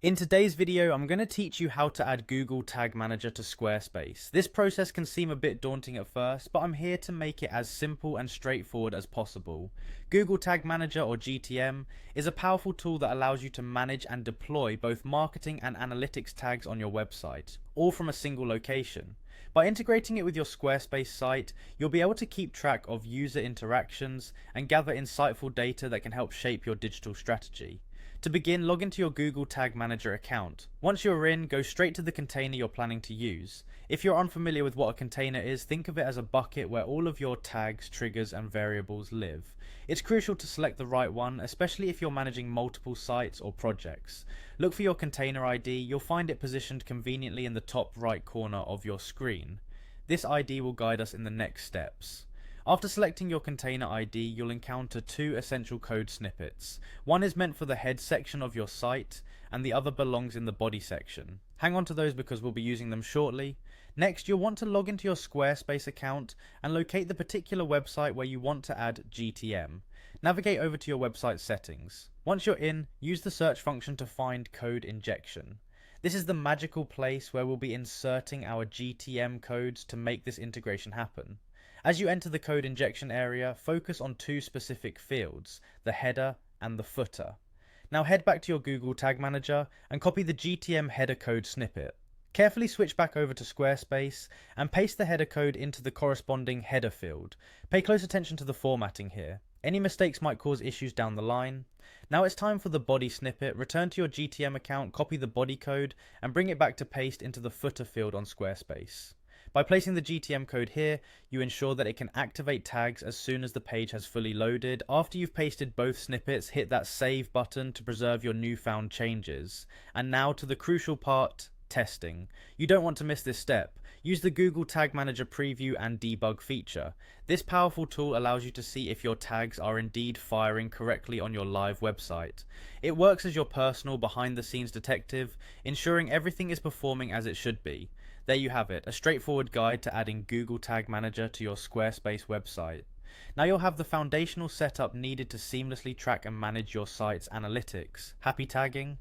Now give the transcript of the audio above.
In today's video, I'm going to teach you how to add Google Tag Manager to Squarespace. This process can seem a bit daunting at first, but I'm here to make it as simple and straightforward as possible. Google Tag Manager, or GTM, is a powerful tool that allows you to manage and deploy both marketing and analytics tags on your website, all from a single location. By integrating it with your Squarespace site, you'll be able to keep track of user interactions and gather insightful data that can help shape your digital strategy. To begin, log into your Google Tag Manager account. Once you're in, go straight to the container you're planning to use. If you're unfamiliar with what a container is, think of it as a bucket where all of your tags, triggers, and variables live. It's crucial to select the right one, especially if you're managing multiple sites or projects. Look for your container ID. You'll find it positioned conveniently in the top right corner of your screen. This ID will guide us in the next steps. After selecting your container ID, you'll encounter two essential code snippets. One is meant for the head section of your site, and the other belongs in the body section. Hang on to those because we'll be using them shortly. Next, you'll want to log into your Squarespace account and locate the particular website where you want to add GTM. Navigate over to your website settings. Once you're in, use the search function to find code injection. This is the magical place where we'll be inserting our GTM codes to make this integration happen. As you enter the code injection area, focus on two specific fields, the header and the footer. Now head back to your Google Tag Manager and copy the GTM header code snippet. Carefully switch back over to Squarespace and paste the header code into the corresponding header field. Pay close attention to the formatting here. Any mistakes might cause issues down the line. Now it's time for the body snippet. Return to your GTM account, copy the body code, and bring it back to paste into the footer field on Squarespace. By placing the GTM code here, you ensure that it can activate tags as soon as the page has fully loaded. After you've pasted both snippets, hit that save button to preserve your newfound changes. And now to the crucial part, testing. You don't want to miss this step. Use the Google Tag Manager preview and debug feature. This powerful tool allows you to see if your tags are indeed firing correctly on your live website. It works as your personal behind-the-scenes detective, ensuring everything is performing as it should be. There you have it, a straightforward guide to adding Google Tag Manager to your Squarespace website. Now you'll have the foundational setup needed to seamlessly track and manage your site's analytics. Happy tagging?